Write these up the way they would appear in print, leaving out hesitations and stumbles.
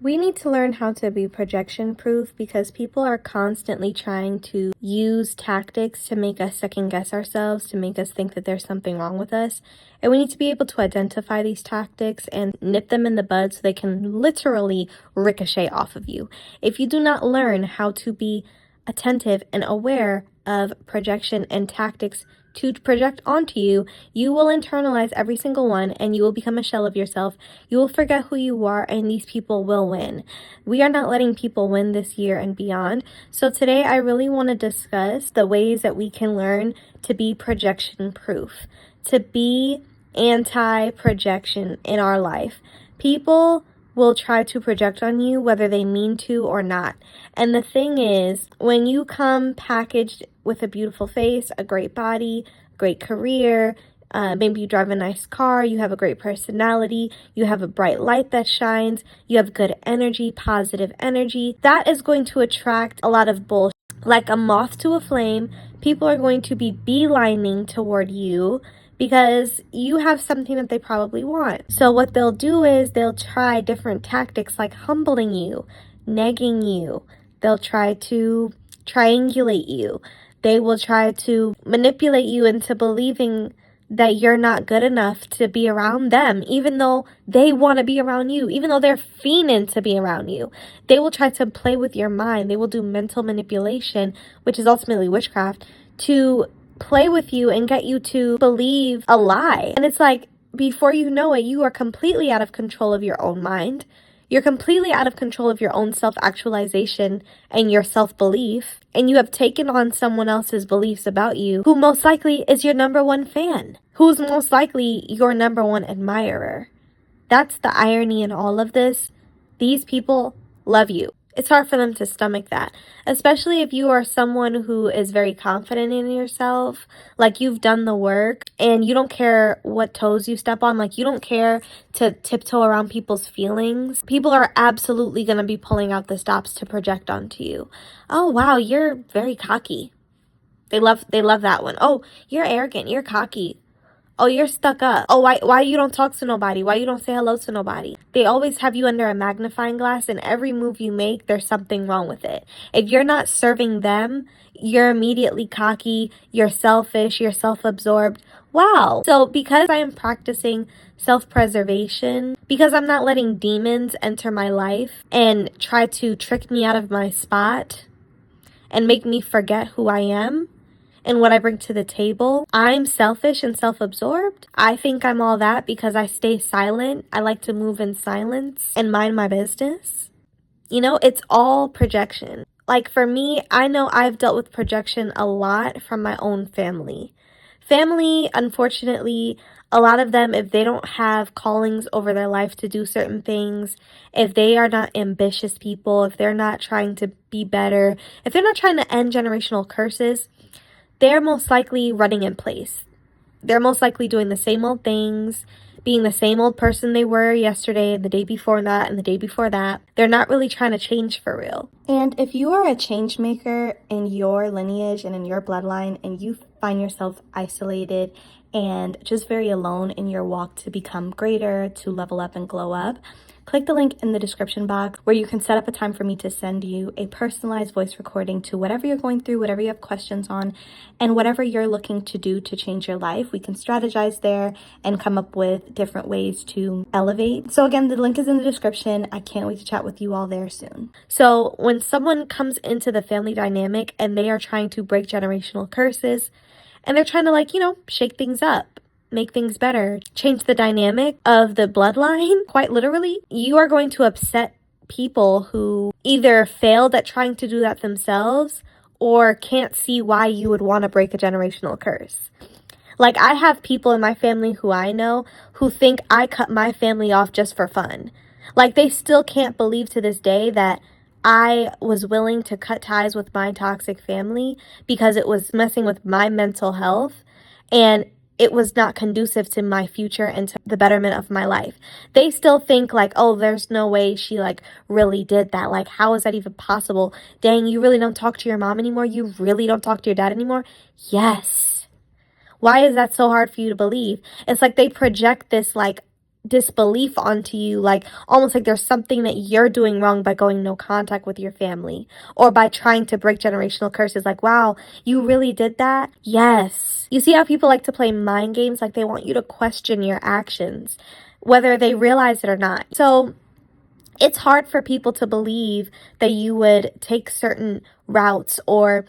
We need to learn how to be projection proof because people are constantly trying to use tactics to make us second guess ourselves, to make us think that there's something wrong with us. And we need to be able to identify these tactics and nip them in the bud so they can literally ricochet off of you. If you do not learn how to be attentive and aware of projection and tactics to project onto you, you will internalize every single one and you will become a shell of yourself. You will forget who you are and these people will win. We are not letting people win this year and beyond. So today I really want to discuss the ways that we can learn to be projection proof, to be anti-projection in our life. People will try to project on you whether they mean to or not. And the thing is, when you come packaged with a beautiful face, a great body, great career, maybe you drive a nice car, you have a great personality, you have a bright light that shines, you have good energy, positive energy, that is going to attract a lot of bullshit. Like a moth to a flame, people are going to be beelining toward you because you have something that they probably want. So what they'll do is they'll try different tactics like humbling you, negging you. They'll try to triangulate you. They will try to manipulate you into believing that you're not good enough to be around them, even though they want to be around you, even though they're fiending to be around you. They will try to play with your mind. They will do mental manipulation, which is ultimately witchcraft, to play with you and get you to believe a lie. And it's like, before you know it, you are completely out of control of your own mind. You're completely out of control of your own self-actualization and your self-belief. And you have taken on someone else's beliefs about you, who most likely is your number one fan, who's most likely your number one admirer. That's the irony in all of this. These people love you. It's hard for them to stomach that, especially if you are someone who is very confident in yourself, like you've done the work and you don't care what toes you step on, like you don't care to tiptoe around people's feelings. People are absolutely going to be pulling out the stops to project onto you. Oh, wow, you're very cocky. They love that one. Oh, you're arrogant, you're cocky. Oh, you're stuck up. Oh, why you don't talk to nobody? Why you don't say hello to nobody? They always have you under a magnifying glass, and every move you make, there's something wrong with it. If you're not serving them, you're immediately cocky, you're selfish, you're self-absorbed. Wow. So because I am practicing self-preservation, because I'm not letting demons enter my life and try to trick me out of my spot and make me forget who I am and what I bring to the table, I'm selfish and self-absorbed. I think I'm all that because I stay silent. I like to move in silence and mind my business. You know, it's all projection. Like for me, I know I've dealt with projection a lot from my own family. Family, unfortunately, a lot of them, if they don't have callings over their life to do certain things, if they are not ambitious people, if they're not trying to be better, if they're not trying to end generational curses, they're most likely running in place. They're most likely doing the same old things, being the same old person they were yesterday and the day before that and the day before that. They're not really trying to change for real. And if you are a change maker in your lineage and in your bloodline and you find yourself isolated and just very alone in your walk to become greater, to level up and glow up, click the link in the description box where you can set up a time for me to send you a personalized voice recording to whatever you're going through, whatever you have questions on, and whatever you're looking to do to change your life. We can strategize there and come up with different ways to elevate. So again, the link is in the description. I can't wait to chat with you all there soon. So when someone comes into the family dynamic and they are trying to break generational curses and they're trying to shake things up, make things better, change the dynamic of the bloodline, quite literally, you are going to upset people who either failed at trying to do that themselves or can't see why you would want to break a generational curse. Like, I have people in my family who I know who think I cut my family off just for fun. Like, they still can't believe to this day that I was willing to cut ties with my toxic family because it was messing with my mental health and it was not conducive to my future and to the betterment of my life. They still think oh, there's no way she really did that. Like, how is that even possible? Dang, you really don't talk to your mom anymore? You really don't talk to your dad anymore? Yes. Why is that so hard for you to believe? It's like they project this disbelief onto you, like almost like there's something that you're doing wrong by going no contact with your family or by trying to break generational curses. Like, wow, you really did that? Yes. You see how people like to play mind games? Like they want you to question your actions, whether they realize it or not. So it's hard for people to believe that you would take certain routes or,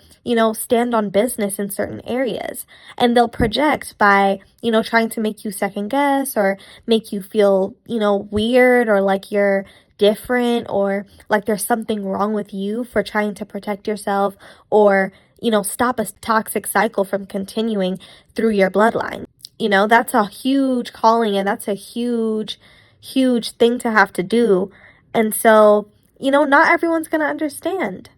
stand on business in certain areas. And they'll project by, trying to make you second guess or make you feel, weird or like you're different or like there's something wrong with you for trying to protect yourself or, stop a toxic cycle from continuing through your bloodline. That's a huge calling and that's a huge, huge thing to have to do. And so, not everyone's going to understand.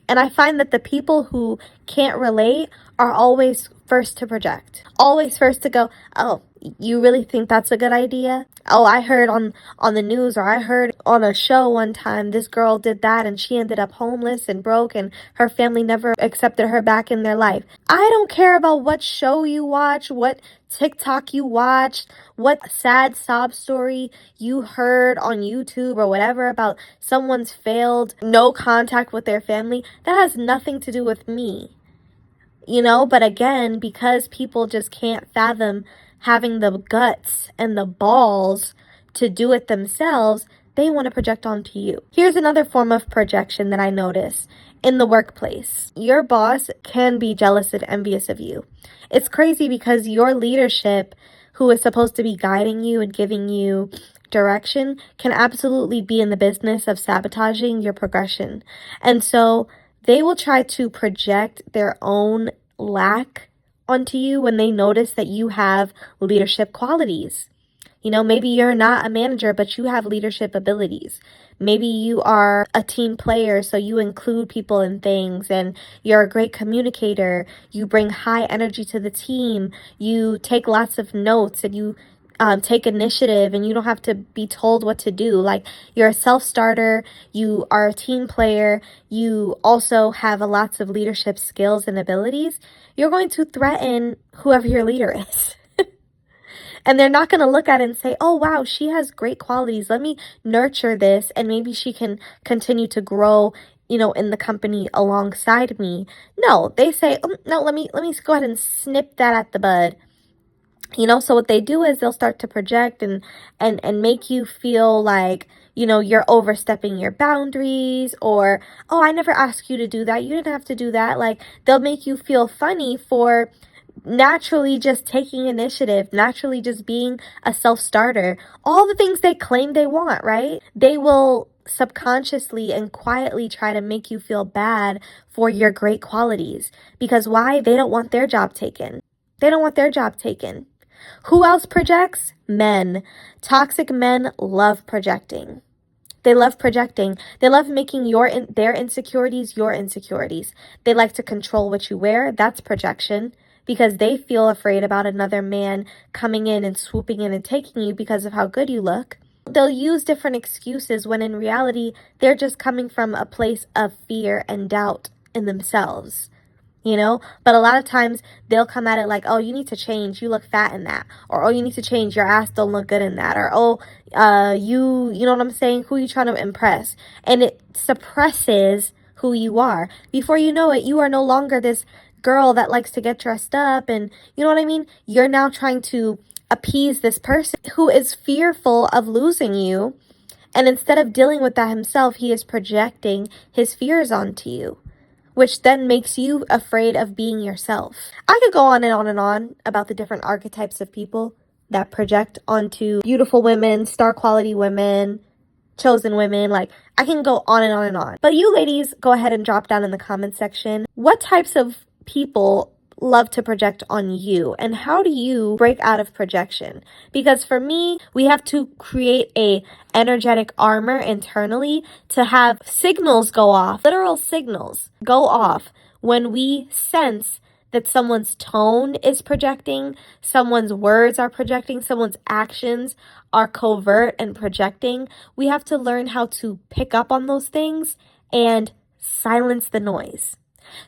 And I find that the people who can't relate are always first to project, always first to go, oh, you really think that's a good idea? Oh, I heard on the news or I heard on a show one time this girl did that and she ended up homeless and broke and her family never accepted her back in their life. I don't care about what show you watch, what TikTok you watched, what sad sob story you heard on YouTube or whatever about someone's failed no contact with their family. That has nothing to do with me. But again, because people just can't fathom having the guts and the balls to do it themselves, they want to project onto you. Here's another form of projection that I notice in the workplace. Your boss can be jealous and envious of you. It's crazy because your leadership, who is supposed to be guiding you and giving you direction, can absolutely be in the business of sabotaging your progression. And so they will try to project their own lack onto you when they notice that you have leadership qualities. Maybe you're not a manager, but you have leadership abilities. Maybe you are a team player, so you include people in things and you're a great communicator. You bring high energy to the team. You take lots of notes and you take initiative and you don't have to be told what to do. Like you're a self-starter, you are a team player, you also have lots of leadership skills and abilities. You're going to threaten whoever your leader is. And they're not going to look at it and say, oh, wow, she has great qualities. Let me nurture this and maybe she can continue to grow, in the company alongside me. No, they say, no, let me go ahead and snip that at the bud. So what they do is they'll start to project and make you feel like, you're overstepping your boundaries or, oh, I never asked you to do that. You didn't have to do that. Like they'll make you feel funny for naturally just taking initiative, naturally just being a self-starter, all the things they claim they want, right? They will subconsciously and quietly try to make you feel bad for your great qualities. Because why? They don't want their job taken. They don't want their job taken. Who else projects? Men. Toxic men love projecting. They love projecting. They love making their insecurities your insecurities. They like to control what you wear. That's projection. Because they feel afraid about another man coming in and swooping in and taking you because of how good you look. They'll use different excuses when in reality, they're just coming from a place of fear and doubt in themselves. But a lot of times they'll come at it like, oh, you need to change, you look fat in that, or oh, you need to change, your ass don't look good in that, or oh, you know what I'm saying, who you trying to impress? And it suppresses who you are. Before you know it, you are no longer this girl that likes to get dressed up, and you know what I mean? You're now trying to appease this person who is fearful of losing you, and instead of dealing with that himself, he is projecting his fears onto you, which then makes you afraid of being yourself. I could go on and on and on about the different archetypes of people that project onto beautiful women, star quality women, chosen women. Like, I can go on and on and on. But you ladies, go ahead and drop down in the comment section. What types of people love to project on you, and how do you break out of projection? Because for me, we have to create a energetic armor internally to have signals go off, literal signals go off when we sense that someone's tone is projecting, someone's words are projecting, someone's actions are covert and projecting. We have to learn how to pick up on those things and silence the noise.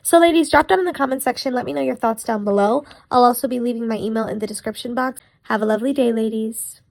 So ladies, drop down in the comment section. Let me know your thoughts down below. I'll also be leaving my email in the description box. Have a lovely day, ladies.